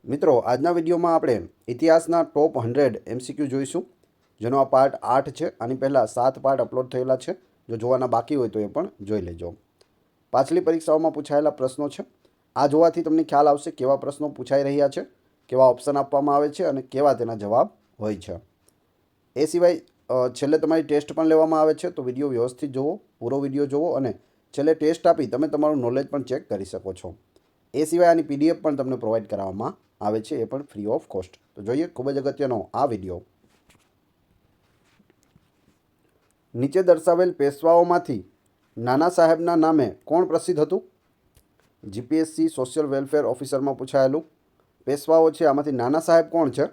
મિત્રો, આજના વિડીયોમાં આપણે ઇતિહાસના ટોપ 100 MCQ જોઈશું, જેનો આ પાર્ટ 8 છે. આની પહેલાં 7 પાર્ટ અપલોડ થયેલા છે. જો જોવાના બાકી હોય તો એ પણ જોઈ લેજો. પાછલી પરીક્ષાઓમાં પૂછાયેલા પ્રશ્નો છે. આ જોવાથી તમને ખ્યાલ આવશે કેવા પ્રશ્નો પૂછાઈ રહ્યા છે, કેવા ઓપ્શન આપવામાં આવે છે અને કેવા તેના જવાબ હોય છે. એ સિવાય છેલ્લે તમારી ટેસ્ટ પણ લેવામાં આવે છે, તો વિડીયો વ્યવસ્થિત જુઓ, પૂરો વિડીયો જુઓ અને છેલ્લે ટેસ્ટ આપી તમે તમારું નોલેજ પણ ચેક કરી શકો છો. એ સિવાય આની PDF પણ તમને પ્રોવાઈડ કરાવવામાં આવે છે, એ પણ ફ્રી ઓફ કોસ્ટ. તો જોઈએ ખૂબ જ અગત્યનો આ વિડીયો. નીચે દર્શાવેલ પેશવાઓમાંથી નાના સાહેબના નામે કોણ પ્રસિદ્ધ હતું? GPSC સોશિયલ વેલફેર ઓફિસરમાં પૂછાયેલું. પેશવાઓ છે, આમાંથી નાના સાહેબ કોણ છે?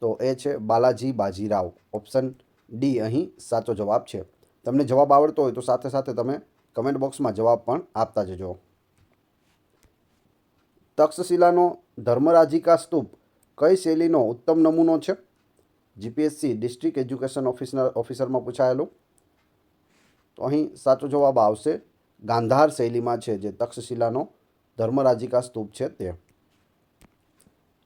તો એ છે બાલાજી બાજીરાવ. ઓપ્શન ડી અહીં સાચો જવાબ છે. તમને જવાબ આવડતો હોય તો સાથે સાથે તમે કમેન્ટ બોક્સમાં જવાબ પણ આપતા જજો. તક્ષશિલાનો ધર્મરાજિકા સ્તૂપ કઈ શૈલીનો ઉત્તમ નમૂનો છે? GPSC ડિસ્ટ્રિક્ટ એજ્યુકેશન ઓફિસરમાં પૂછાયેલું. તો અહીં સાચો જવાબ આવશે ગાંધાર શૈલીમાં છે જે તક્ષશિલાનો ધર્મરાજિકા સ્તૂપ છે તે.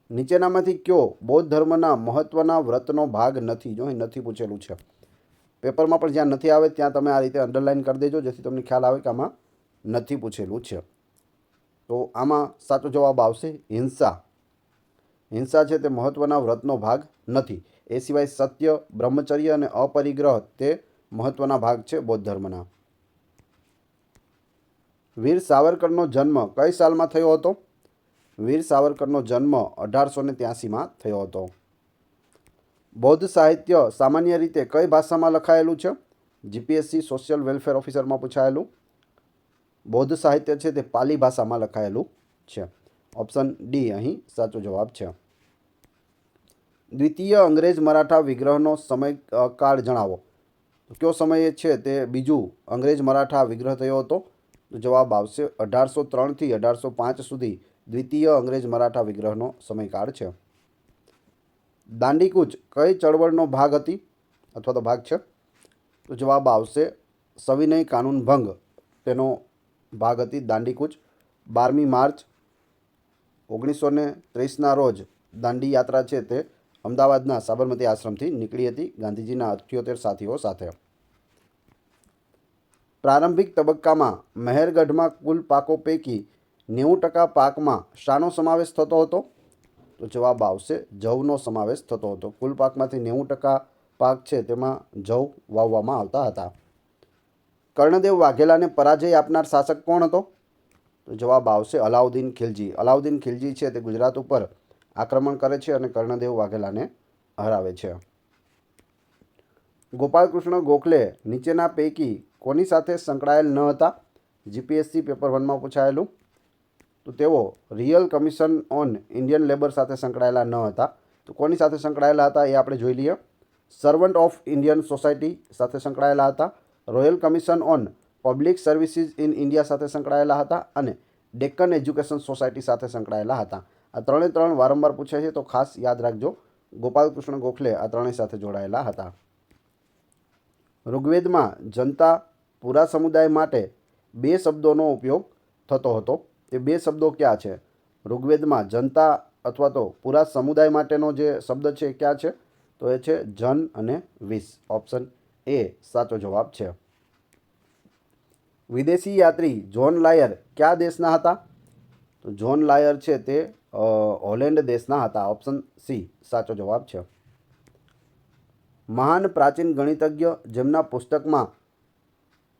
નીચેનામાંથી કયો બૌદ્ધ ધર્મના મહત્ત્વના વ્રતનો ભાગ નથી? જો અહીં નથી પૂછેલું છે. પેપરમાં પણ જ્યાં નથી આવે ત્યાં તમે આ રીતે અંડરલાઇન કરી દેજો, જેથી તમને ખ્યાલ આવે કે આમાં નથી પૂછેલું છે. તો આમાં સાચો જવાબ આવશે હિંસા. હિંસા છે તે મહત્ત્વના વ્રતનો ભાગ નથી. એ સિવાય સત્ય, બ્રહ્મચર્ય અને અપરિગ્રહ તે મહત્ત્વના ભાગ છે બૌદ્ધ ધર્મના. વીર સાવરકરનો જન્મ કઈ સાલમાં થયો હતો? વીર સાવરકરનો જન્મ 1883માં થયો હતો. બૌદ્ધ સાહિત્ય સામાન્ય રીતે કઈ ભાષામાં લખાયેલું છે? GPSC સોશિયલ વેલફેર ઓફિસરમાં પૂછાયેલું. બૌદ્ધ સાહિત્ય છે તે પાલી ભાષામાં લખાયેલું છે. ઓપ્શન ડી અહીં સાચો જવાબ છે. દ્વિતીય અંગ્રેજ મરાઠા વિગ્રહનો સમયકાળ જણાવો. તો કયો સમયે છે તે બીજું અંગ્રેજ મરાઠા વિગ્રહ થયો હતો? તો જવાબ આવશે 1803થી 1805 સુધી દ્વિતીય અંગ્રેજ મરાઠા વિગ્રહનો સમયકાળ છે. દાંડીકૂચ કઈ ચળવળનો ભાગ હતી અથવા તો ભાગ છે? તો જવાબ આવશે સવિનય કાનૂન ભંગ તેનો ભાગ હતી દાંડીકૂચ. 12મી માર્ચ 1930ના રોજ દાંડી યાત્રા છે તે અમદાવાદના સાબરમતી આશ્રમથી નીકળી હતી ગાંધીજીના 78 સાથીઓ સાથે. પ્રારંભિક તબક્કામાં મહેરગઢમાં કુલ પાકો પૈકી 90% પાકમાં શાનો સમાવેશ થતો હતો? તો જવાબ આવશે જવનો સમાવેશ થતો હતો. કુલ પાકમાંથી 90% પાક છે તેમાં જવ વાવવામાં આવતા હતા. કર્ણદેવ વાઘેલાને પરાજય આપનાર શાસક કોણ હતો? તો જવાબ આવશે અલાઉદ્દીન ખિલજી. અલાઉદ્દીન ખિલજી છે તે ગુજરાત ઉપર આક્રમણ કરે છે અને કર્ણદેવ વાઘેલાને હરાવે છે. ગોપાલકૃષ્ણ ગોખલે નીચેના પૈકી કોની સાથે સંકળાયેલ ન હતા? GPSC પેપર 1માં પૂછાયેલું. તો તેઓ royal commission on Indian labour સાથે સંકળાયેલા ન હતા. તો કોની સાથે સંકળાયેલા હતા એ આપણે જોઈ લઈએ. સર્વન્ટ ઓફ ઇન્ડિયન સોસાયટી સાથે સંકળાયેલા હતા, royal commission on public services in India સાથે સંકળાયેલા હતા અને ડેક્કન એજ્યુકેશન સોસાયટી સાથે સંકળાયેલા હતા. આ ત્રણ વારંવાર પૂછાય છે, તો ખાસ યાદ રાખજો. ગોપાલકૃષ્ણ ગોખલે આ ત્રણેય સાથે જોડાયેલા હતા. ઋગ્વેદમાં જનતા પૂરા સમુદાય માટે 2 શબ્દોનો ઉપયોગ થતો હતો. તે 2 શબ્દો ક્યાં છે? ઋગ્વેદમાં જનતા અથવા તો પૂરા સમુદાય માટેનો જે શબ્દ છે ક્યાં છે? તો એ છે જન અને વિસ. ઓપ્શન એ સાચો જવાબ છે. વિદેશી યાત્રી જોન લાયર કયા દેશના હતા? તો જોન લાયર છે તે હોલેન્ડ દેશના હતા. ઓપ્શન સી સાચો જવાબ છે. મહાન પ્રાચીન ગણિતજ્ઞ જેમના પુસ્તકમાં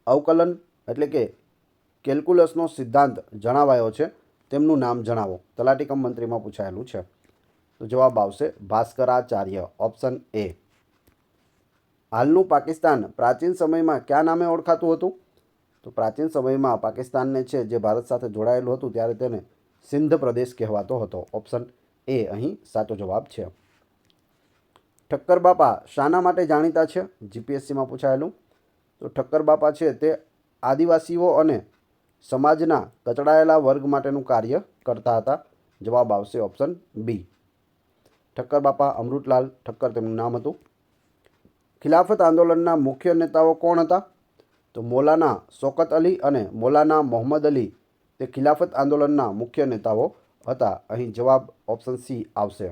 અવકલન એટલે કે કેલ્ક્યુલસનો સિદ્ધાંત જણાવાયો છે તેમનું નામ જણાવો. તલાટી કમ મંત્રીમાં પૂછાયેલું છે. તો જવાબ આવશે ભાસ્કરાચાર્ય. Option A. હાલનું પાકિસ્તાન પ્રાચીન સમયમાં કયા નામે ઓળખાતું હતું? તો પ્રાચીન સમયમાં પાકિસ્તાનને છે જે ભારત સાથે જોડાયેલું હતું ત્યારે તેને સિંધ પ્રદેશ કહેવાતો હતો. ઓપ્શન એ અહીં સાચો જવાબ છે. ઠક્કર બાપા શાના માટે જાણીતા છે? GPSCમાં પૂછાયેલું. તો ઠક્કર બાપા છે તે આદિવાસીઓ અને સમાજના કચડાયેલા વર્ગ માટેનું કાર્ય કરતા હતા. જવાબ આવશે ઓપ્શન બી. ઠક્કર બાપા અમૃતલાલ ઠક્કર તેમનું નામ હતું. ખિલાફત આંદોલનના મુખ્ય નેતાઓ કોણ હતા? તો મૌલાના શૌકત અલી અને મૌલાના મોહમ્મદ અલી તે ખિલાફત આંદોલનના મુખ્ય નેતાઓ હતા? અહીં જવાબ ઓપ્શન સી આવશે.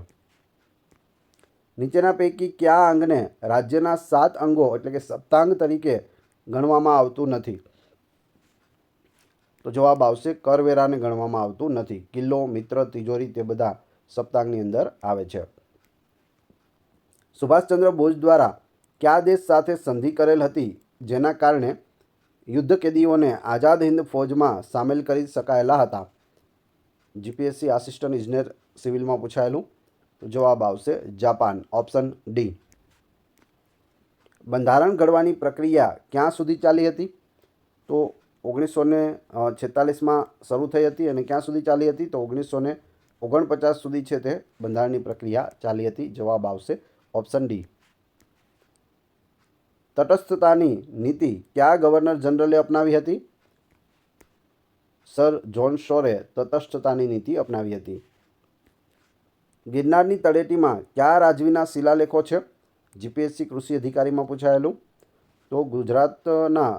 નીચેના પૈકી કયા અંગને રાજ્યના 7 અંગો એટલે કે સપ્તાંગ તરીકે ગણવામાં આવતું નથી? તો જવાબ આવશે કરવેરાને ગણવામાં આવતું નથી. કિલ્લો, મિત્ર, તિજોરી તે બધા સપ્તાંગની અંદર આવે છે. સુભાષચંદ્ર બોઝ દ્વારા કયા દેશ સાથે સંધિ કરેલ હતી જેના કારણે યુદ્ધ કેદીઓને આઝાદ હિન્દ ફૌજમાં સામેલ કરી શકાયેલા હતા? જીપીએસસી આસિસ્ટન્ટ ઇજનેર સિવિલમાં પૂછાયેલું. તો જવાબ આવશે જાપાન, ઓપ્શન ડી. બંધારણ ઘડવાની પ્રક્રિયા ક્યાં સુધી ચાલી હતી? તો 1946માં શરૂ થઈ હતી અને ક્યાં સુધી ચાલી હતી? તો 1949 સુધી છે તે બંધારણની પ્રક્રિયા ચાલી હતી. જવાબ આવશે ઓપ્શન ડી. તટસ્થતાની નીતિ કયા ગવર્નર જનરલે અપનાવી હતી? સર જ્હોન શોરે તટસ્થતાની નીતિ અપનાવી હતી. ગિરનારની તળેટીમાં કયા રાજવીના શિલાલેખો છે? જીપીએસસી કૃષિ અધિકારીમાં પૂછાયેલું. તો ગુજરાતના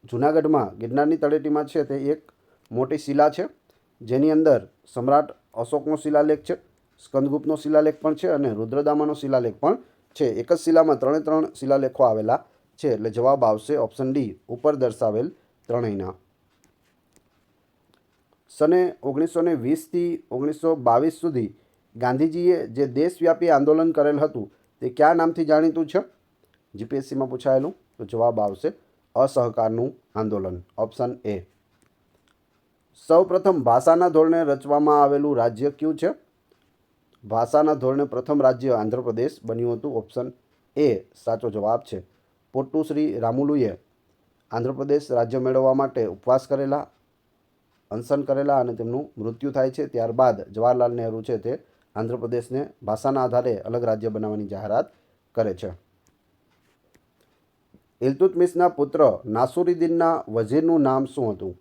જૂનાગઢમાં ગિરનારની તળેટીમાં છે તે એક મોટી શિલા છે જેની અંદર સમ્રાટ અશોકનો શિલાલેખ છે, સ્કંદગુપ્તનો શિલાલેખ પણ છે અને રુદ્રદામાનો શિલાલેખ પણ છે. એક જ શિલામાં 3 શિલાલેખો આવેલા છે એટલે જવાબ આવશે ઓપ્શન ડી, ઉપર દર્શાવેલ ત્રણેયના. સને 1920થી 1922 સુધી ગાંધીજીએ જે દેશવ્યાપી આંદોલન કરેલ હતું તે કયા નામથી જાણીતું છે? જીપીએસસીમાં પૂછાયેલું. તો જવાબ આવશે અસહકારનું આંદોલન, ઓપ્શન એ. સૌપ્રથમ ભાષાના ધોરણે રચવામાં આવેલું રાજ્ય કયું છે? ભાષાના ધોરણે પ્રથમ રાજ્ય આંધ્રપ્રદેશ બન્યું હતું. ઓપ્શન એ સાચો જવાબ છે. પોટ્ટુ શ્રી રામુલુએ આંધ્રપ્રદેશ રાજ્ય મેળવવા માટે ઉપવાસ કરેલા, અનશન કરેલા અને તેમનું મૃત્યુ થાય છે. ત્યારબાદ જવાહરલાલ નહેરુ છે તે આંધ્રપ્રદેશને ભાષાના આધારે અલગ રાજ્ય બનાવવાની જાહેરાત કરે છે. ઇલ્તુત્મિશના પુત્ર નાસુરુદ્દીનના વઝીરનું નામ શું હતું?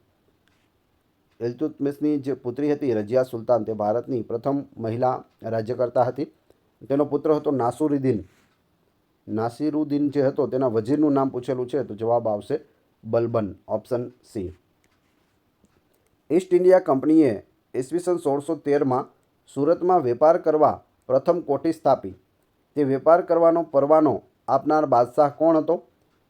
ઇલ્તુત્મિશની જે પુત્રી હતી રજિયા સુલતાન તે ભારતની પ્રથમ મહિલા રાજ્યકર્તા હતી. તેનો પુત્ર હતો નાસુરુદ્દીન. નાસિરુદ્દીન જે હતો તેના વઝીરનું નામ પૂછેલું છે તો જવાબ આવશે Balban, option C. East India કંપનીએ ઈસવીસન 1613માં સુરતમાં વેપાર કરવા પ્રથમ કોઠી સ્થાપી. તે વેપાર કરવાનો પરવાનો આપનાર બાદશાહ કોણ હતો?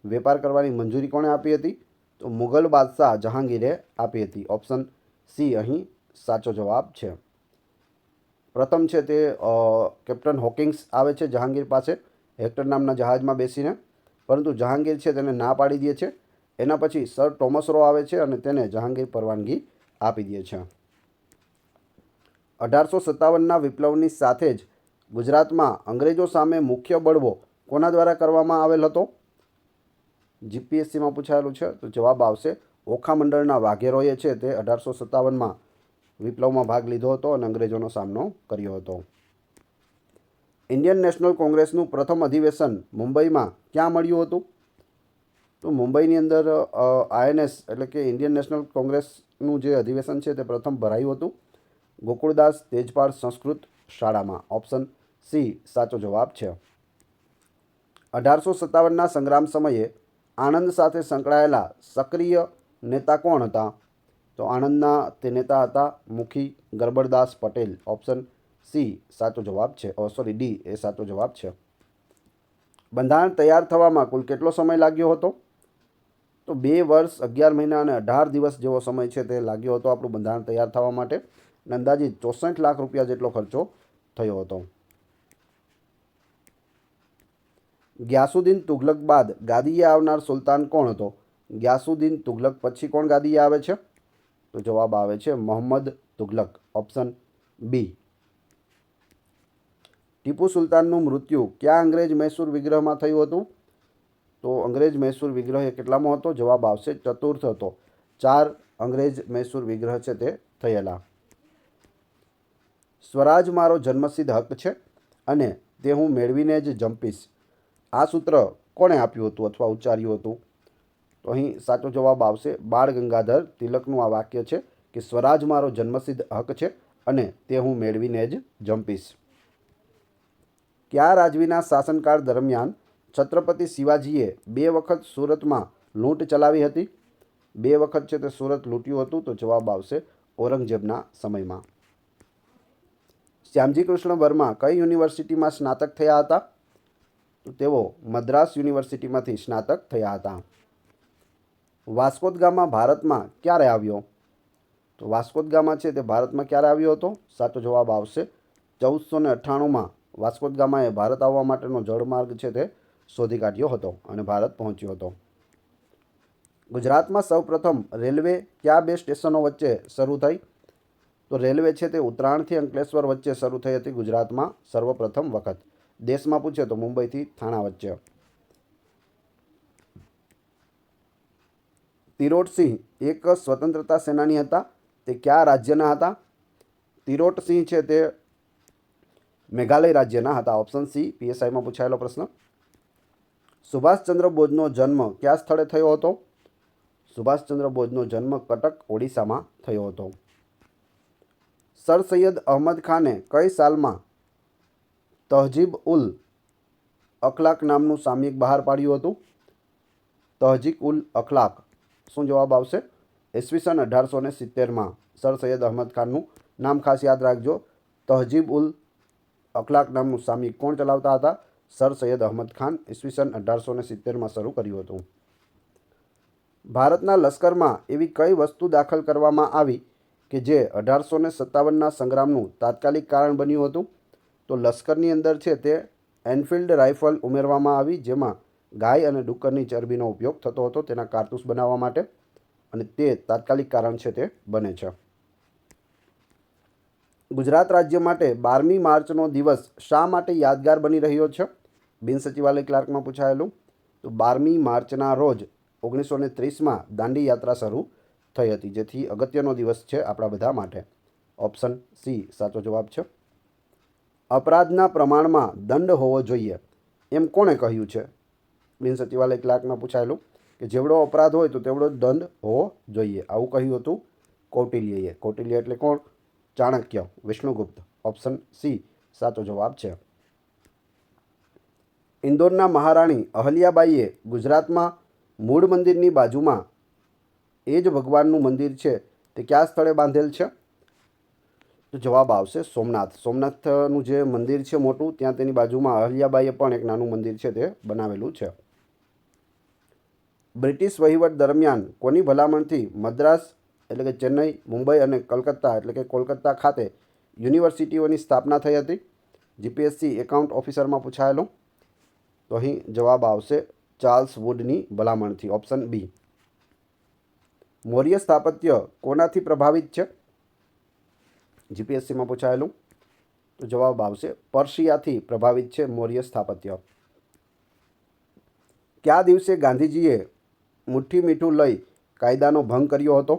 વેપાર કરવાની મંજૂરી કોણે આપી હતી? તો મુગલ બાદશાહ જહાંગીરે આપી હતી. ઓપ્શન સી અહીં સાચો જવાબ છે. પ્રથમ છે તે કેપ્ટન હોકિંગ્સ આવે છે જહાંગીર પાસે હેક્ટર નામના જહાજમાં બેસીને, પરંતુ જહાંગીર છે તેને ના પાડી દે છે. એના પછી સર ટોમસ રો આવે છે અને તેને જહાંગીર પરવાનગી આપી દે છે. 1857ના વિપ્લવની સાથે જ ગુજરાતમાં અંગ્રેજો સામે મુખ્ય બળવો કોના દ્વારા કરવામાં આવેલ હતો? જીપીએસસીમાં પૂછાયેલું છે તો જવાબ આવશે ઓખા મંડળના વાઘેરોએ છે તે 1857માં વિપ્લવમાં ભાગ લીધો હતો અને અંગ્રેજોનો સામનો કર્યો હતો. ઇન્ડિયન નેશનલ કોંગ્રેસનું પ્રથમ અધિવેશન મુંબઈમાં ક્યાં મળ્યું હતું? તો મુંબઈની અંદર આઈએનએસ એટલે કે ઇન્ડિયન નેશનલ કોંગ્રેસનું જે અધિવેશન છે તે પ્રથમ ભરાયું હતું ગોકુળદાસ તેજપાલ સંસ્કૃત શાળામાં. ઓપ્શન સી સાચો જવાબ છે. 1857ના સંગ્રામ સમયે આણંદ સાથે સંકળાયેલા સક્રિય નેતા કોણ હતા? તો આણંદના તે નેતા હતા મુખી ગરબડદાસ પટેલ. ઓપ્શન સી સાચો જવાબ છે. ડી એ સાચો જવાબ છે. બંધારણ તૈયાર થવામાં કુલ કેટલો સમય લાગ્યો હતો? તો 2 વર્ષ 11 મહિના અને 18 દિવસ જેવો સમય છે તે લાગ્યો હતો આપણું બંધારણ તૈયાર થવા માટે. અંદાજિત 64 લાખ રૂપિયા જેટલો ખર્ચો થયો હતો. ગ્યાસુદ્દીન તુઘલક બાદ ગાદીએ આવનાર સુલતાન કોણ હતો? ગ્યાસુદ્દીન તુઘલક પછી કોણ ગાદીએ આવે છે? તો જવાબ આવે છે મોહમ્મદ તુઘલક. Option B. ટીપુ સુલતાનનું મૃત્યુ ક્યાં અંગ્રેજ મૈસૂર વિગ્રહમાં થયું હતું? તો અંગ્રેજ મૈસૂર વિગ્રહ એ કેટલામાં હતો? જવાબ આવશે ચતુર્થ હતો. 4 અંગ્રેજ મૈસૂર વિગ્રહ છે તે થયેલા. સ્વરાજ મારો જન્મસિદ્ધ હક છે અને તે હું મેળવીને જ જંપીશ. આ સૂત્ર કોણે આપ્યું હતું અથવા ઉચ્ચાર્યું હતું? તો અહીં સાચો જવાબ આવશે બાળ ગંગાધર તિલકનું આ વાક્ય છે કે સ્વરાજ મારો જન્મસિદ્ધ હક છે અને તે હું મેળવીને જ જંપીશ. કયા રાજવીના શાસનકાળ દરમિયાન છત્રપતિ શિવાજીએ 2 વખત સુરતમાં લૂંટ ચલાવી હતી? 2 વખત છે તે સુરત લૂંટ્યું હતું તો જવાબ આવશે ઔરંગઝેબના સમયમાં. શ્યામજી કૃષ્ણ વર્મા કઈ યુનિવર્સિટીમાં સ્નાતક થયા હતા? તો તેઓ મદ્રાસ યુનિવર્સિટીમાંથી સ્નાતક થયા હતા. વાસ્કો દ ગામા ભારતમાં ક્યારે આવ્યો? તો વાસ્કો દ ગામા છે તે ભારતમાં ક્યારે આવ્યો હતો? સાચો જવાબ આવશે 1498માં વાસ્કો દ ગામાએ ભારત આવવા માટેનો જળમાર્ગ છે તે શોધી કાઢ્યો હતો અને ભારત પહોંચ્યો હતો. ગુજરાતમાં સૌપ્રથમ રેલવે કયા બે સ્ટેશનો વચ્ચે શરૂ થઈ? તો રેલવે છે તે ઉત્તરાયણથી અંકલેશ્વર વચ્ચે શરૂ થઈ હતી ગુજરાતમાં સર્વપ્રથમ વખત. દેશમાં પૂછે તો મુંબઈથી થાણા વચ્ચે. તિરોટસિંહ એક સ્વતંત્રતા સેનાની હતા, તે કયા રાજ્યના હતા? તિરોટસિંહ છે તે મેઘાલય રાજ્યના હતા. ઓપ્શન સી પીએસઆઈમાં પૂછાયેલો પ્રશ્ન. સુભાષચંદ્ર બોઝનો જન્મ કયા સ્થળે થયો હતો? સુભાષચંદ્ર બોઝનો જન્મ કટક ઓડિશામાં થયો હતો. સર સૈયદ અહમદ ખાને કઈ સાલમાં તહજીબ ઉલ અખલાક નામનું સામયિક બહાર પાડ્યું હતું? તહજીક ઉલ અખલાક. શું જવાબ આવશે? ઈસવીસન 1870માં સર સૈયદ અહમદ ખાનનું નામ ખાસ યાદ રાખજો. તહજીબ ઉલ અખલાક નામનું સામયિક કોણ ચલાવતા હતા? સર સૈયદ અહમદ ખાન. ઈસવીસન 1870માં શરૂ કર્યું હતું. ભારતના લશ્કરમાં એવી કઈ વસ્તુ દાખલ કરવામાં આવી કે જે 1857ના સંગ્રામનું તાત્કાલિક કારણ બન્યું હતું? તો લશ્કરની અંદર છે તે એનફિલ્ડ રાઇફલ ઉમેરવામાં આવી, જેમાં ગાય અને ડુક્કરની ચરબીનો ઉપયોગ થતો હતો તેના કારતૂસ બનાવવા માટે, અને તે તાત્કાલિક કારણ છે તે બને છે. ગુજરાત રાજ્ય માટે 12મી માર્ચનો દિવસ શા માટે યાદગાર બની રહ્યો છે? બિન સચિવાલય ક્લાર્કમાં પૂછાયેલું. તો 12મી માર્ચના રોજ 1930માં દાંડી યાત્રા શરૂ થઈ હતી, જેથી અગત્યનો દિવસ છે આપણા બધા માટે. ઓપ્શન સી સાચો જવાબ છે. અપરાધના પ્રમાણમાં દંડ હોવો જોઈએ એમ કોણે કહ્યું છે? બિન સચિવાલય ક્લાર્કમાં પૂછાયેલું કે જેવડો અપરાધ હોય તો તેવડો દંડ હોવો જોઈએ, આવું કહ્યું હતું કૌટિલ્યએ. કૌટિલ્ય એટલે કોણ? ચાણક્ય, વિષ્ણુગુપ્ત. ઓપ્શન સી સાચો જવાબ છે. ઇન્દોરના મહારાણી અહલ્યાબાઈએ ગુજરાતમાં મૂળ મંદિરની બાજુમાં એ જ ભગવાનનું મંદિર છે તે કયા સ્થળે બાંધેલ છે? તો જવાબ આવશે સોમનાથ. સોમનાથનું જે મંદિર છે મોટું, ત્યાં તેની બાજુમાં અહલ્યાબાઈએ પણ એક નાનું મંદિર છે તે બનાવેલું છે. બ્રિટિશ વહીવટ દરમિયાન કોની ભલામણથી મદ્રાસ એટલે કે ચેન્નઈ, મુંબઈ અને કલકત્તા એટલે કે કોલકાતા ખાતે યુનિવર્સિટીઓની સ્થાપના થઈ હતી? જીપીએસસી એકાઉન્ટ ઓફિસરમાં પૂછાયેલું. તો અહીં જવાબ આવશે ચાર્લ્સ વુડની ભલામણથી. Option B. મૌર્ય સ્થાપત્ય કોનાથી પ્રભાવિત છે? જીપીએસસીમાં પૂછાયેલું. તો જવાબ આવશે પર્શિયાથી પ્રભાવિત છે મૌર્ય સ્થાપત્ય. કયા દિવસે ગાંધીજીએ મુઠ્ઠી મીઠું લઈ કાયદાનો ભંગ કર્યો હતો?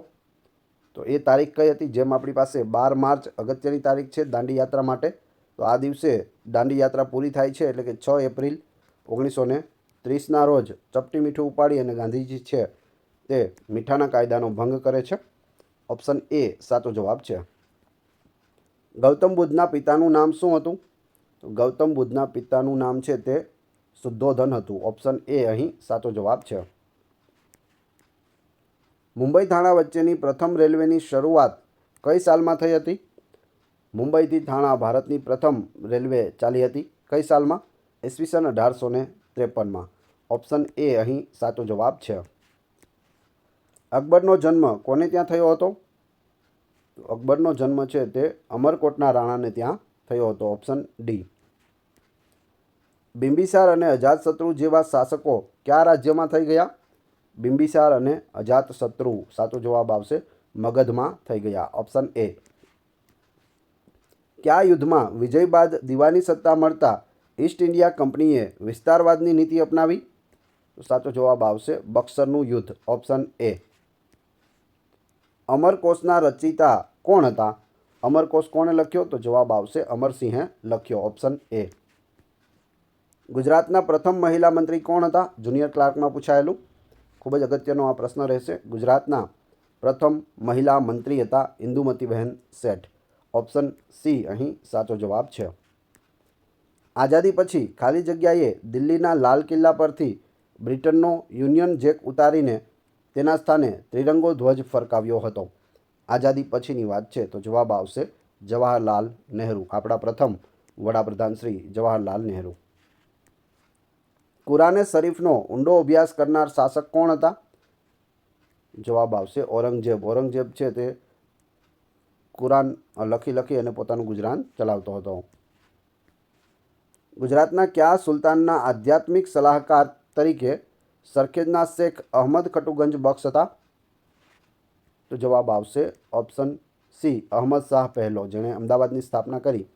તો એ તારીખ કઈ હતી? જેમ આપણી પાસે 12 માર્ચ અગત્યની તારીખ છે દાંડી યાત્રા માટે, તો આ દિવસે દાંડી યાત્રા પૂરી થાય છે, એટલે કે 6 એપ્રિલ 1930ના રોજ ચપટી મીઠું ઉપાડી અને ગાંધીજી છે તે મીઠાના કાયદાનો ભંગ કરે છે. ઓપ્શન એ સાચો જવાબ છે. ગૌતમ બુદ્ધના પિતાનું નામ શું હતું? તો ગૌતમ બુદ્ધના પિતાનું નામ છે તે શુદ્ધોધન હતું. ઓપ્શન એ અહીં સાચો જવાબ છે. મુંબઈ થાણા વચ્ચેની પ્રથમ રેલવેની શરૂઆત કઈ સાલમાં થઈ હતી? મુંબઈથી થાણા ભારતની પ્રથમ રેલવે ચાલી હતી કઈ સાલમાં? ઈસવીસન 1853માં. ઓપ્શન એ અહીં સાચો જવાબ છે. અકબરનો જન્મ કોને ત્યાં થયો હતો? અકબરનો જન્મ છે તે અમરકોટના રાણાને ત્યાં થયો હતો. Option D. બિંબિસાર અને અજાતશત્રુ જેવા શાસકો કયા રાજ્યમાં થઈ ગયા? બિંબિસાર અને અજાતશત્રુ સાચો જવાબ આવશે મગધમાં થઈ ગયા. Option A. કયા યુદ્ધમાં વિજય બાદ દીવાની સત્તા મળતા ઈસ્ટ ઇન્ડિયા કંપનીએ વિસ્તારવાદની નીતિ અપનાવી? તો સાચો જવાબ આવશે બક્સરનું યુદ્ધ. Option A. અમરકોશના રચયિતા કોણ હતા? અમરકોશ કોણે લખ્યો? તો જવાબ આવશે અમરસિંહે લખ્યો. Option A. ગુજરાતના પ્રથમ મહિલા મંત્રી કોણ હતા? જુનિયર ક્લાર્કમાં પૂછાયેલું. ખૂબ જ અગત્યનો આ પ્રશ્ન રહેશે. ગુજરાતના પ્રથમ મહિલા મંત્રી હતા ઇન્દુમતીબહેન શેઠ. ઓપ્શન સી અહીં સાચો જવાબ છે. આઝાદી પછી ખાલી જગ્યાએ દિલ્હીના લાલ કિલ્લા પરથી બ્રિટનનો યુનિયન જેક ઉતારીને તેના સ્થાને ત્રિરંગો ધ્વજ ફરકાવ્યો હતો. આઝાદી પછીની વાત છે, તો જવાબ આવશે જવાહરલાલ નહેરુ, આપણા પ્રથમ વડાપ્રધાન શ્રી જવાહરલાલ નહેરુ. કુરાને શરીફનો ઊંડો અભ્યાસ કરનાર શાસક કોણ હતા? જવાબ આવશે ઔરંગઝેબ. ઔરંગઝેબ છે તે કુરાન લખી અને પોતાનું ગુજરાન ચલાવતો હતો. ગુજરાતના કયા સુલતાનના આધ્યાત્મિક સલાહકાર તરીકે સરખેજના શેખ અહમદ ખટુગંજ બક્ષ હતા? તો જવાબ આવશે ઓપ્શન સી, અહમદ શાહ પહેલો, જેણે અમદાવાદની સ્થાપના કરી.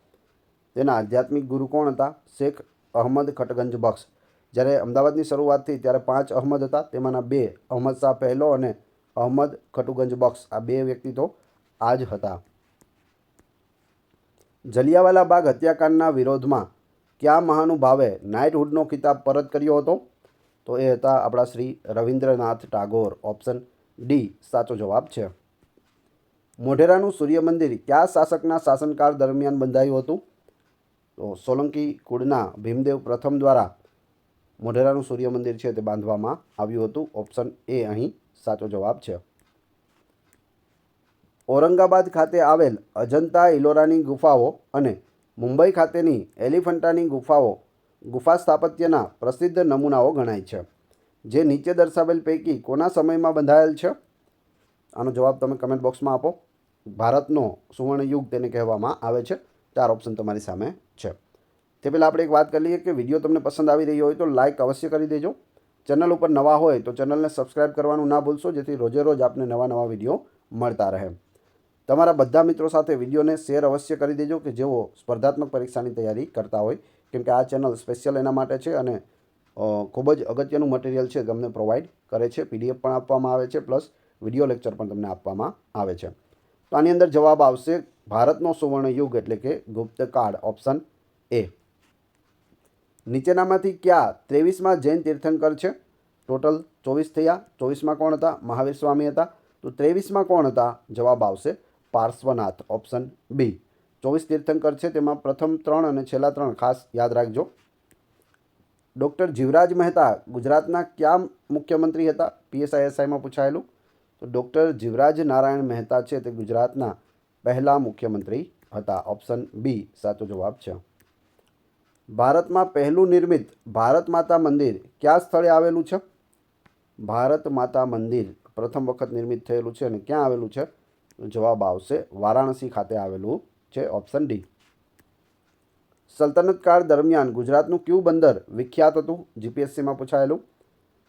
તેના આધ્યાત્મિક ગુરુ કોણ હતા? શેખ અહમદ ખટગંજ બક્ષ. જ્યારે અમદાવાદની શરૂઆત થઈ ત્યારે 5 અહમદ હતા, તેમાંના 2 અહમદ શાહ પહેલો અને અહમદ ખટુગંજ બક્ષ, આ 2 વ્યક્તિ તો આ જ હતા. જલિયાવાલા બાગ હત્યાકાંડના વિરોધમાં કયા મહાનુભાવે નાઇટહુડનો ખિતાબ પરત કર્યો હતો? તો એ હતા આપણા શ્રી રવિન્દ્રનાથ ટાગોર. ઓપ્શન ડી સાચો જવાબ છે. મોઢેરાનું સૂર્ય મંદિર કયા શાસકના શાસનકાળ દરમિયાન બંધાયું હતું? તો સોલંકી કુળના ભીમદેવ પ્રથમ દ્વારા મોઢેરાનું સૂર્ય મંદિર છે તે બાંધવામાં આવ્યું હતું. ઓપ્શન એ અહીં સાચો જવાબ છે. ઔરંગાબાદ ખાતે આવેલ અજંતા ઇલોરાની ગુફાઓ અને મુંબઈ ખાતેની એલિફન્ટાની ગુફાઓ ગુફા સ્થાપત્યના પ્રસિદ્ધ નમૂનાઓ ગણાય છે. જે નીચે દર્શાવેલ પૈકી કોના સમયમાં બંધાયેલ છે? આનો જવાબ તમે કમેન્ટ બોક્સમાં આપો. ભારતનો સુવર્ણ યુગ તેને કહેવામાં આવે છે. 4 ઓપ્શન તમારી સામે છે. તે પહેલાં આપણે એક વાત કરી લઈએ કે વિડીયો તમને પસંદ આવી રહ્યો હોય તો લાઇક અવશ્ય કરી દેજો. ચેનલ ઉપર નવા હોય તો ચેનલને સબસ્ક્રાઈબ કરવાનું ના ભૂલશો, જેથી રોજે રોજ આપને નવા વિડીયો મળતા રહે. તમારા બધા મિત્રો સાથે વિડીયોને શેર અવશ્ય કરી દેજો કે જેઓ સ્પર્ધાત્મક પરીક્ષાની તૈયારી કરતા હોય, કેમકે આ ચેનલ સ્પેશિયલ એના માટે છે અને ખૂબ જ અગત્યનું મટીરિયલ છે તમને પ્રોવાઈડ કરે છે. PDF પણ આપવામાં આવે છે, પ્લસ વિડીયો લેક્ચર પણ તમને આપવામાં આવે છે. તો આની અંદર જવાબ આવશે ભારતનો સુવર્ણ યુગ એટલે કે ગુપ્તકાળ. Option A. નીચેનામાંથી કયા 23માં જૈન તીર્થંકર છે? ટોટલ 24 થયા. 24માં કોણ હતા? મહાવીર સ્વામી હતા. તો 23માં કોણ હતા? જવાબ આવશે પાર્શ્વનાથ. Option B. 24 તીર્થંકર છે, તેમાં પ્રથમ 3 અને છેલ્લા 3 ખાસ યાદ રાખજો. ડૉક્ટર જીવરાજ મહેતા ગુજરાતના કયા મુખ્યમંત્રી હતા? PSISIમાં પૂછાયેલું. તો ડૉક્ટર જીવરાજ નારાયણ મહેતા છે તે ગુજરાતના પહેલા મુખ્યમંત્રી હતા. ઓપ્શન બી સાચો જવાબ છે. ભારતમાં પહેલું નિર્મિત ભારત માતા મંદિર કયા સ્થળે આવેલું છે? ભારત માતા મંદિર પ્રથમ વખત નિર્મિત થયેલું છે અને ક્યાં આવેલું છે? જવાબ આવશે વારાણસી ખાતે આવેલું છે. Option D. સલ્તનત કાળ દરમિયાન ગુજરાતનું કયું બંદર વિખ્યાત હતું? GPSCમાં પૂછાયેલું.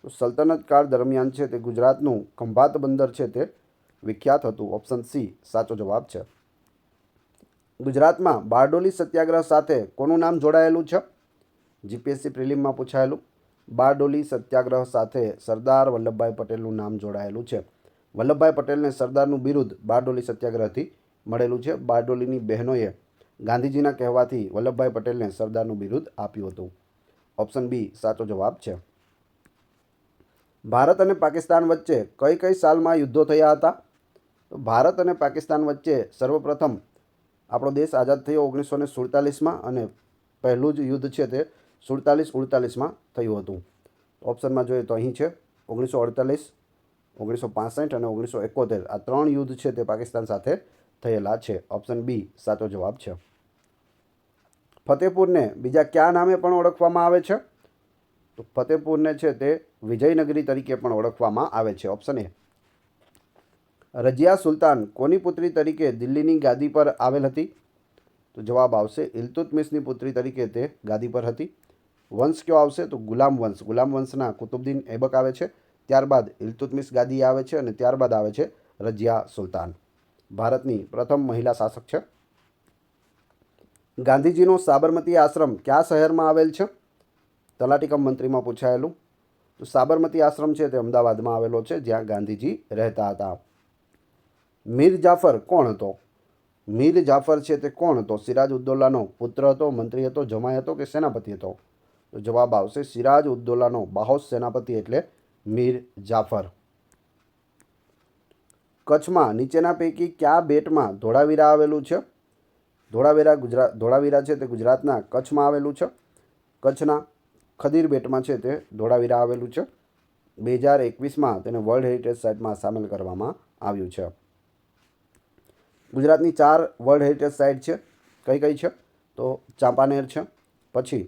તો સલ્તનત કાળ દરમિયાન છે તે ગુજરાતનું ખંભાત બંદર છે તે વિખ્યાત હતું. ઓપ્શન સી સાચો જવાબ છે. ગુજરાતમાં બારડોલી સત્યાગ્રહ સાથે કોનું નામ જોડાયેલું છે? GPSC પ્રિલિમમાં પૂછાયેલું. બારડોલી સત્યાગ્રહ સાથે સરદાર વલ્લભભાઈ પટેલનું નામ જોડાયેલું છે. વલ્લભભાઈ પટેલને સરદારનું બિરુદ બારડોલી સત્યાગ્રહથી મળેલું છે. બારડોલીની બહેનોએ ગાંધીજીના કહેવાથી વલ્લભભાઈ પટેલને સરદારનું બિરુદ આપ્યું હતું. ઓપ્શન બી સાચો જવાબ છે. ભારત અને પાકિસ્તાન વચ્ચે કઈ કઈ સાલમાં યુદ્ધો થયા હતા? તો ભારત અને પાકિસ્તાન વચ્ચે સર્વપ્રથમ આપણો દેશ આઝાદ થયો 1947માં અને પહેલું જ યુદ્ધ છે તે 47-48માં થયું હતું. ઓપ્શનમાં જોઈએ તો અહીં છે 1948, 1965 અને 1971. આ 3 યુદ્ધ છે તે પાકિસ્તાન સાથે થયેલા છે. ઓપ્શન બી સાચો જવાબ છે. ફતેપુરને બીજા કયા નામે પણ ઓળખવામાં આવે છે? તો ફતેપુરને છે તે વિજયનગરી તરીકે પણ ઓળખવામાં આવે છે. Option A. રજિયા સુલતાન કોની પુત્રી તરીકે દિલ્હીની ગાદી પર આવેલ હતી? તો જવાબ આવશે ઇલ્તુત્મિશની પુત્રી તરીકે તે ગાદી પર હતી. વંશ કયો આવશે? તો ગુલામ વંશ. ગુલામ વંશના કુતુબુદ્દીન ઐબક આવે છે, ત્યારબાદ ઇલ્તુત્મિશ ગાદી આવે છે અને ત્યારબાદ આવે છે રજિયા સુલતાન. ભારતની પ્રથમ મહિલા શાસક છે. ગાંધીજીનો સાબરમતી આશ્રમ કયા શહેરમાં આવેલ છે? તલાટી કમ મંત્રીમાં પૂછાયેલું. તો સાબરમતી આશ્રમ છે તે અમદાવાદમાં આવેલો છે, જ્યાં ગાંધીજી રહેતા હતા. મીર જાફર કોણ હતો? મીર જાફર છે તે કોણ હતો? સિરાજ ઉદ્દૌલાનો પુત્ર હતો, મંત્રી હતો, જમાઈ હતો કે સેનાપતિ હતો? તો જવાબ આવશે સિરાજ ઉદ્દૌલાનો બાહોશ સેનાપતિ એટલે મીર જાફર. કચ્છમાં નીચેના પૈકી કયા બેટમાં ધોળાવીરા આવેલું છે? ધોળાવીરા છે તે ગુજરાતના કચ્છમાં આવેલું છે. કચ્છના ખદીર બેટમાં છે તે ધોળાવીરા આવેલું છે. 2021માં તેને વર્લ્ડ હેરિટેજ સાઇટમાં સામેલ કરવામાં આવ્યું છે. ગુજરાતની 4 વર્લ્ડ હેરિટેજ સાઇટ છે. કઈ કઈ છે? તો ચાંપાનેર છે, પછી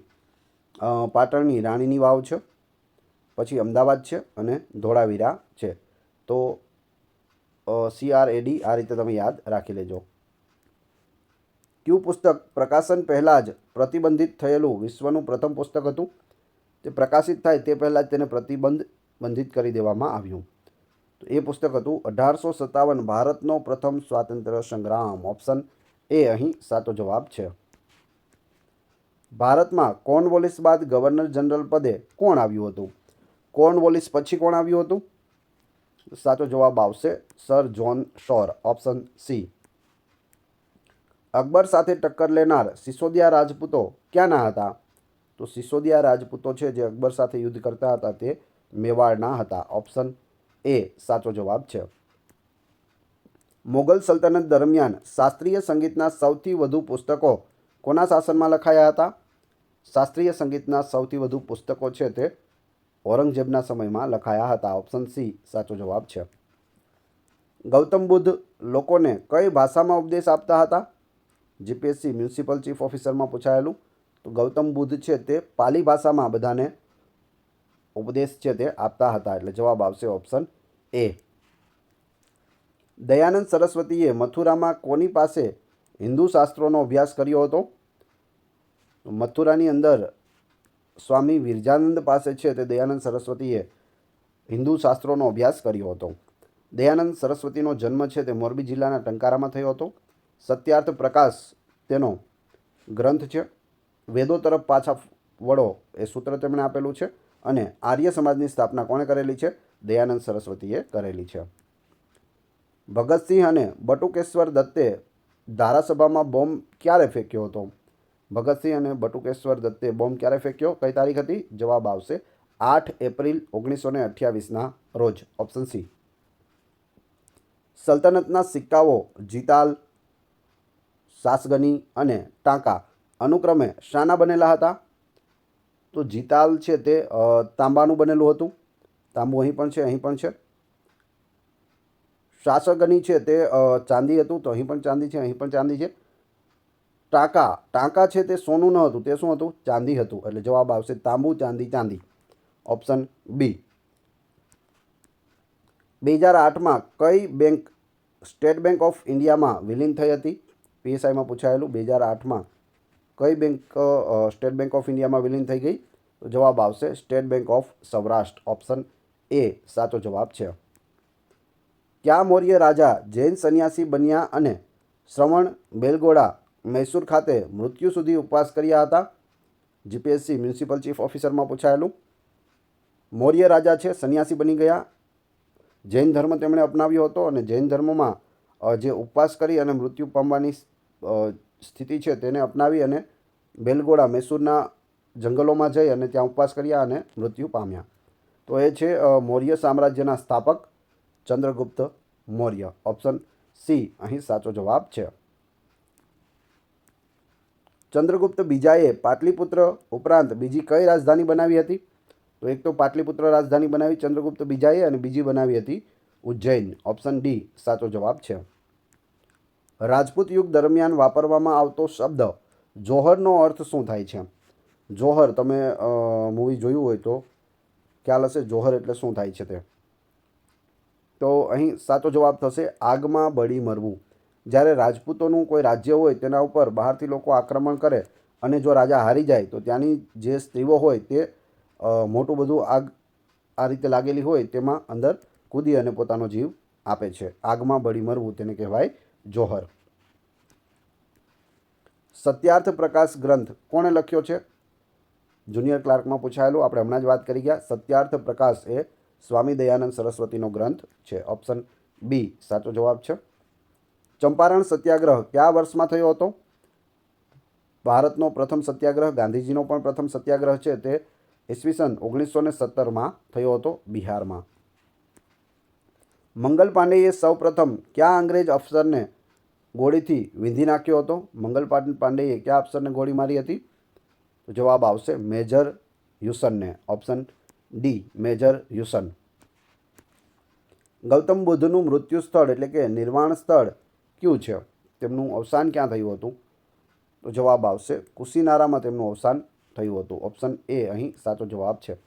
પાટણની રાણીની વાવ છે, પછી અમદાવાદ છે અને ધોળાવીરા છે. તો CRAD આ રીતે તમે યાદ રાખી લેજો. કયું પુસ્તક પ્રકાશન પહેલાં જ પ્રતિબંધિત થયેલું વિશ્વનું પ્રથમ પુસ્તક હતું? તે પ્રકાશિત થાય તે પહેલાં જ તેને પ્રતિબંધિત કરી દેવામાં આવ્યું. તો એ પુસ્તક હતું 1857 ભારતનો પ્રથમ સ્વાતંત્ર્ય સંગ્રામ. ઓપ્શન એ અહીં સાચો જવાબ છે. ભારતમાં કોર્નવોલિસ બાદ ગવર્નર જનરલ પદે કોણ આવ્યું હતું? કોર્નવોલિસ પછી કોણ આવ્યું હતું? સાચો જવાબ આવશે sir John Shore. Option C. Akbar સાથે ટક્કર લેનાર સિસોદિયા રાજપૂતો ક્યાંના હતા? તો સિસોદિયા રાજપૂતો છે જે અકબર સાથે યુદ્ધ કરતા હતા તે મેવાડના હતા. ઓપ્શન એ સાચો જવાબ છે. મુગલ સલ્તનત દરમિયાન શાસ્ત્રીય સંગીતના સૌથી વધુ પુસ્તકો કોના શાસનમાં લખાયા હતા? શાસ્ત્રીય સંગીતના સૌથી વધુ પુસ્તકો છે તે ઔરંગઝેબના સમયમાં લખાયા હતા. ઓપ્શન સી સાચો જવાબ છે. ગૌતમ બુદ્ધ લોકોને કઈ ભાષામાં ઉપદેશ આપતા હતા? જીપીએસસી મ્યુનિસિપલ ચીફ ઓફિસરમાં પૂછાયેલું. તો ગૌતમ બુદ્ધ છે તે પાલી ભાષામાં બધાને ઉપદેશ છે તે આપતા હતા. એટલે જવાબ આવશે ઓપ્શન એ. દયાનંદ સરસ્વતીએ મથુરામાં કોની પાસે હિન્દુ શાસ્ત્રોનો અભ્યાસ કર્યો હતો? મથુરાની અંદર સ્વામી વિરજાનંદ પાસે છે તે દયાનંદ સરસ્વતીએ હિન્દુ શાસ્ત્રોનો અભ્યાસ કર્યો હતો. દયાનંદ સરસ્વતીનો જન્મ છે તે મોરબી જિલ્લાના ટંકારામાં થયો હતો. સત્યાર્થ પ્રકાશ તેનો ગ્રંથ છે. વેદો તરફ પાછા વળો એ સૂત્ર તેમણે આપેલું છે. અને આર્ય સમાજની સ્થાપના કોણે કરેલી છે? દયાનંદ સરસ્વતીએ કરેલી છે. ભગતસિંહ અને બટુકેશ્વર દત્તે ધારાસભામાં બોમ્બ ક્યારે ફેંક્યો હતો? ભગતસિંહ અને બટુકેશ્વર દત્તે બોમ્બ ક્યારે ફેંક્યો? કઈ તારીખ હતી? જવાબ આવશે 8 એપ્રિલ 1928ના રોજ. Option C. સલ્તનતના સિક્કાઓ જીતાલ, સાસગની અને ટાંકા અનુક્રમે શાના બનેલા હતા? તો જીતાલ છે તે તાંબાનું બનેલું હતું. તાંબુ અહીં પણ છે, અહીં પણ છે. શાસગની છે તે ચાંદી હતું, તો અહીં પણ ચાંદી છે, અહીં પણ ચાંદી છે. ટાંકા છે તે સોનું ન હતું, તે શું હતું? ચાંદી હતું. એટલે જવાબ આવશે તાંબુ, ચાંદી, ચાંદી. Option B. 2008માં કઈ બેંક સ્ટેટ બેંક ઓફ ઇન્ડિયામાં વિલીન થઈ હતી? પીએસઆઈમાં પૂછાયેલું. 2008માં કઈ બેંક સ્ટેટ બેંક ઓફ ઇન્ડિયામાં વિલીન થઈ ગઈ? તો જવાબ આવશે state bank of Saurashtra. Option A સાચો જવાબ છે. કયા મૌર્ય રાજા જૈન સંન્યાસી બન્યા અને શ્રવણ બેલગોળા મૈસૂર ખાતે મૃત્યુ સુધી ઉપવાસ કર્યા હતા? જીપીએસસી મ્યુનિસિપલ ચીફ ઓફિસરમાં પૂછાયેલું. મૌર્ય રાજા છે સંન્યાસી બની ગયા. જૈન ધર્મ તેમણે અપનાવ્યો હતો અને જૈન ધર્મમાં જે ઉપવાસ કરી અને મૃત્યુ પામવાની સ્થિતિ છે તેને અપનાવી અને બેલગોળા મૈસૂરના જંગલોમાં જઈ અને ત્યાં ઉપવાસ કર્યા અને મૃત્યુ પામ્યા. તો એ છે મૌર્ય સામ્રાજ્યના સ્થાપક ચંદ્રગુપ્ત મૌર્ય. ઓપ્શન સી અહીં સાચો જવાબ છે. ચંદ્રગુપ્ત બીજાએ પાટલીપુત્ર ઉપરાંત બીજી કઈ રાજધાની બનાવી હતી? તો એક તો પાટલીપુત્ર રાજધાની બનાવી ચંદ્રગુપ્ત બીજાએ અને બીજી બનાવી હતી ઉજ્જૈન. ઓપ્શન ડી સાચો જવાબ છે. રાજપૂત યુગ દરમિયાન વાપરવામાં આવતો શબ્દ જોહરનો અર્થ શું થાય છે? જોહર તમે મૂવી જોયું હોય તો ખ્યાલ હશે જોહર એટલે શું થાય છે તે. તો અહીં સાચો જવાબ થશે આગમાં બળી મરવું. જ્યારે રાજપૂતોનું કોઈ રાજ્ય હોય તેના ઉપર બહારથી લોકો આક્રમણ કરે અને જો રાજા હારી જાય તો ત્યાંની જે સ્ત્રીઓ હોય તે મોટું બધું આગ આ રીતે લાગેલી હોય તેમાં અંદર કૂદી અને પોતાનો જીવ આપે છે. આગમાં બળી મરવું તેને કહેવાય જોહર. સત્યાર્થ પ્રકાશ ગ્રંથ કોણે લખ્યો છે? જુનિયર ક્લાર્કમાં પૂછાયેલું. આપણે હમણાં જ વાત કરી ગયા. સત્યાર્થ પ્રકાશ એ સ્વામી દયાનંદ સરસ્વતીનો ગ્રંથ છે. ઓપ્શન બી સાચો જવાબ છે. ચંપારણ સત્યાગ્રહ કયા વર્ષમાં થયો હતો? ભારતનો પ્રથમ સત્યાગ્રહ, ગાંધીજીનો પણ પ્રથમ સત્યાગ્રહ છે તે ઈસવીસન 1917માં થયો હતો બિહારમાં. મંગલ પાંડેએ સૌ પ્રથમ કયા અંગ્રેજ અફસરને ગોળીથી વીંધી નાખ્યો હતો? મંગલ પાંડેએ કયા અફસરને ગોળી મારી હતી? જવાબ આવશે મેજર હ્યુસનને. Option D major Hewson. ગૌતમ બુદ્ધનું મૃત્યુ સ્થળ એટલે કે નિર્વાણ સ્થળ કયું છે? તેમનું અવસાન ક્યાં થયું હતું? તો જવાબ આવશે કુશીનારામાં તેમનું અવસાન થયું હતું. ઓપ્શન એ અહીં સાચો જવાબ છે.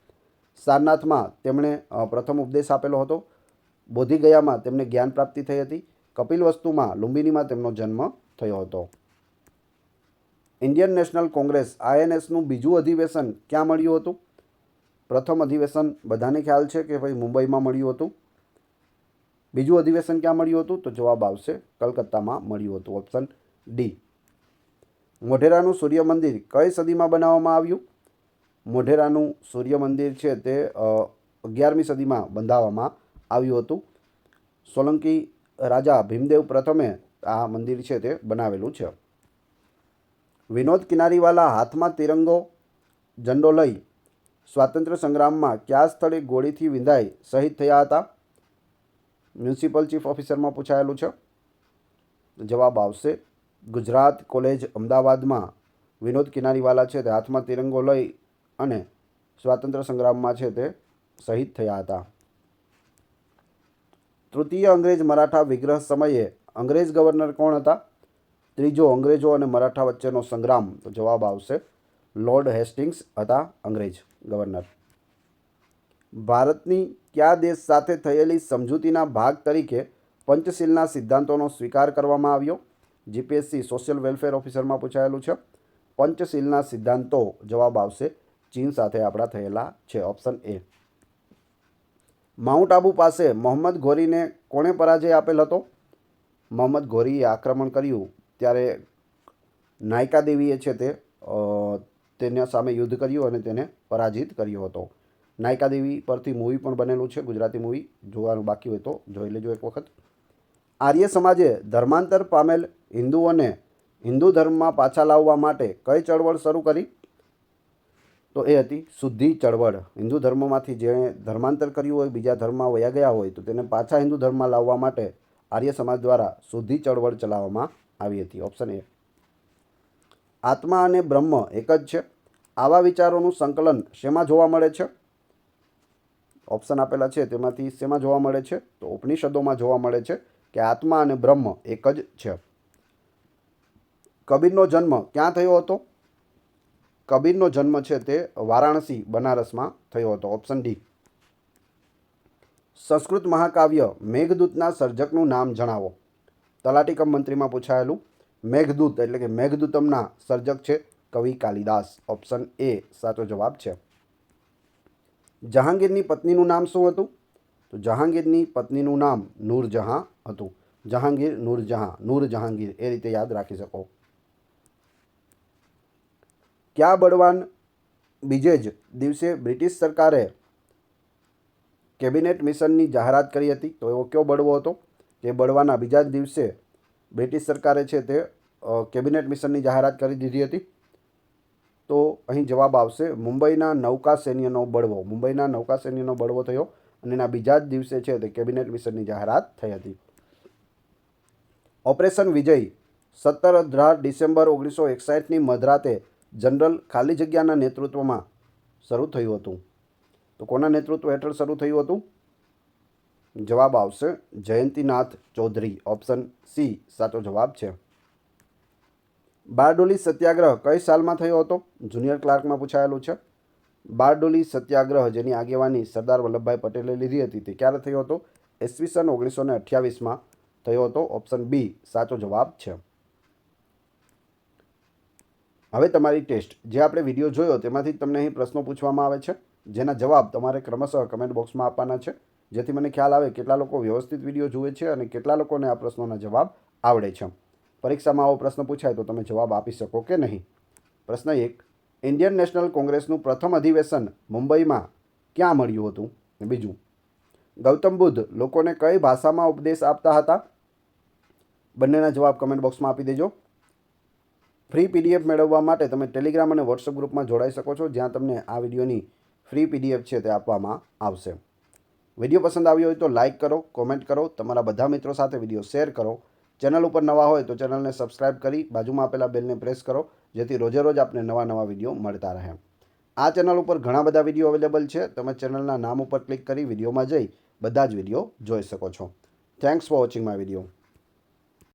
સારનાથમાં તેમણે પ્રથમ ઉપદેશ આપેલો હતો. બોધિગયામાં તેમને જ્ઞાન પ્રાપ્તિ થઈ હતી. કપિલવસ્તુમાં લુંબિનીમાં તેમનો જન્મ થયો હતો. ઇન્ડિયન નેશનલ કોંગ્રેસ INSનું બીજું અધિવેશન ક્યાં મળ્યું હતું? પ્રથમ અધિવેશન બધાને ખ્યાલ છે કે ભાઈ મુંબઈમાં મળ્યું હતું. બીજું અધિવેશન ક્યાં મળ્યું હતું? તો જવાબ આવશે કલકત્તામાં મળ્યું હતું. Option D. મોઢેરાનું સૂર્ય મંદિર કઈ સદીમાં બનાવવામાં આવ્યું? મોઢેરાનું સૂર્ય મંદિર છે તે 11મી સદીમાં બંધાવવામાં આવ્યું હતું. સોલંકી રાજા ભીમદેવ પ્રથમે આ મંદિર છે તે બનાવેલું છે. વિનોદ કિનારીવાલા હાથમાં તિરંગો ઝંડો લઈ સ્વાતંત્ર્ય સંગ્રામમાં કયા સ્થળે ગોળીથી વિંધાઈ શહીદ થયા હતા? મ્યુનિસિપલ ચીફ ઓફિસરમાં પૂછાયેલું છે. જવાબ આવશે ગુજરાત કોલેજ અમદાવાદમાં વિનોદ કિનારીવાલા છે તે હાથમાં તિરંગો લઈ અને સ્વાતંત્ર્ય સંગ્રામમાં છે તે શહીદ થયા હતા. તૃતીય અંગ્રેજ મરાઠા વિગ્રહ સમયે અંગ્રેજ ગવર્નર કોણ હતા? ત્રીજો અંગ્રેજો અને મરાઠા વચ્ચેનો સંગ્રામ. તો જવાબ આવશે લોર્ડ હેસ્ટિંગ્સ હતા અંગ્રેજ ગવર્નર. ભારતની કયા દેશ સાથે થયેલી સમજૂતીના ભાગ તરીકે પંચશીલના સિદ્ધાંતોનો સ્વીકાર કરવામાં આવ્યો? GPSC સોશિયલ વેલફેર ઓફિસરમાં પૂછાયેલું છે. પંચશીલના સિદ્ધાંતો જવાબ આવશે ચીન સાથે આપણા થયેલા છે. Option A. માઉન્ટ આબુ પાસે મોહમ્મદ ઘોરીને કોણે પરાજય આપેલ હતો? મોહમ્મદ ઘોરીએ આક્રમણ કર્યું ત્યારે નાયકા દેવીએ છે તે તેના સામે યુદ્ધ કર્યું અને તેને પરાજિત કર્યો હતો. નાયકા દેવી પરથી મૂવી પણ બનેલું છે, ગુજરાતી મૂવી. જોવાનું બાકી હોય તો જોઈ લેજો એક વખત. આર્ય સમાજે ધર્માંતર પામેલ હિન્દુઓને હિન્દુ ધર્મમાં પાછા લાવવા માટે કઈ ચળવળ શરૂ કરી? તો એ હતી શુદ્ધિ ચળવળ. હિન્દુ ધર્મમાંથી જેણે ધર્માંતર કર્યું હોય, બીજા ધર્મમાં વયા ગયા હોય તો તેને પાછા હિન્દુ ધર્મમાં લાવવા માટે આર્ય સમાજ દ્વારા શુદ્ધિ ચળવળ ચલાવવામાં આવી હતી. Option A. આત્મા અને બ્રહ્મ એક જ છે. આવા વિચારોનું સંકલન શેમાં જોવા મળે છે? ઓપ્શન આપેલા છે તેમાંથી શેમાં જોવા મળે છે? તો ઉપનિષદોમાં જોવા મળે છે કે આત્મા અને બ્રહ્મ એક જ છે. કબીરનો જન્મ ક્યાં થયો હતો? કબીરનો જન્મ છે તે વારાણસી બનારસમાં થયો હતો. Option D. સંસ્કૃત મહાકાવ્ય મેઘદૂતના સર્જકનું નામ જણાવો. તલાટી કમ મંત્રીમાં પૂછાયેલું. મેઘદૂત એટલે કે મેઘદૂતમના સર્જક છે કવિ કાલિદાસ. ઓપ્શન એ સાચો જવાબ છે. જહાંગીરની પત્નીનું નામ શું હતું? તો જહાંગીરની પત્નીનું નામ નૂરજહાં હતું. જહાંગીર નૂરજહાં, નૂર જહાંગીર એ રીતે યાદ રાખી શકો. કયા બળવાન બીજે જ દિવસે બ્રિટિશ સરકારે કેબિનેટ મિશનની જાહેરાત કરી હતી? તો એવો કયો બળવો હતો કે બળવાના બીજા જ દિવસે બ્રિટિશ સરકારે છે તે કેબિનેટ મિશનની જાહેરાત કરી દીધી હતી? તો અહીં જવાબ આવશે મુંબઈના નૌકા સૈન્યનો બળવો. મુંબઈના નૌકા સૈન્યનો બળવો થયો અને એના બીજા જ દિવસે છે તે કેબિનેટ મિશનની જાહેરાત થઈ હતી. ઓપરેશન વિજય 17 ડિસેમ્બર 1961ની મધરાતે જનરલ ખાલી જગ્યાના નેતૃત્વમાં શરૂ થયું હતું. તો કોના નેતૃત્વ હેઠળ શરૂ થયું હતું? જવાબ આવશે જયંતીનાથ ચૌધરી. ઓપ્શન સી સાચો જવાબ છે. બારડોલી સત્યાગ્રહ કઈ સાલમાં થયો હતો? જુનિયર ક્લાર્કમાં પૂછાયેલું છે. બારડોલી સત્યાગ્રહ જેની આગેવાની સરદાર વલ્લભભાઈ પટેલે લીધી હતી તે ક્યારે થયો હતો? ઈસવીસન 1928માં થયો હતો. ઓપ્શન બી સાચો જવાબ છે. હવે તમારી ટેસ્ટ. જે આપણે વિડીયો જોયો તેમાંથી તમને અહીં પ્રશ્નો પૂછવામાં આવે છે જેના જવાબ તમારે ક્રમશઃ કમેન્ટ બોક્સમાં આપવાના છે, જેથી મને ખ્યાલ આવે કેટલા લોકો વ્યવસ્થિત વિડીયો જુએ છે અને કેટલા લોકોને આ પ્રશ્નોના જવાબ આવડે છે. પરીક્ષામાં આવો પ્રશ્ન પૂછાય તો તમે જવાબ આપી શકો કે નહીં. પ્રશ્ન 1. ઇન્ડિયન નેશનલ કોંગ્રેસનું પ્રથમ અધિવેશન મુંબઈમાં ક્યાં મળ્યું હતું? બીજું, ગૌતમ બુદ્ધ લોકોને કઈ ભાષામાં ઉપદેશ આપતા હતા? બંનેના જવાબ કમેન્ટ બોક્સમાં આપી દેજો. ફ્રી PDF મેળવવા માટે તમે ટેલિગ્રામ અને વોટ્સઅપ ગ્રુપમાં જોડાઈ શકો છો, જ્યાં તમને આ વિડીયોની ફ્રી PDF છે તે આપવામાં આવશે. વિડીયો પસંદ આવ્યો હોય તો લાઇક કરો, કોમેન્ટ કરો, તમારા બધા મિત્રો સાથે વિડીયો શેર કરો. ચેનલ ઉપર નવા હોય તો ચેનલને સબસ્ક્રાઈબ કરી બાજુમાં આપેલા બેલને પ્રેસ કરો, જેથી રોજે રોજ આપને નવા વિડીયો મળતા રહે. આ ચેનલ ઉપર ઘણા બધા વિડીયો અવેલેબલ છે. તમે ચેનલના નામ ઉપર ક્લિક કરી વિડીયોમાં જઈ બધા જ વિડીયો જોઈ શકો છો. Thanks for watching my video.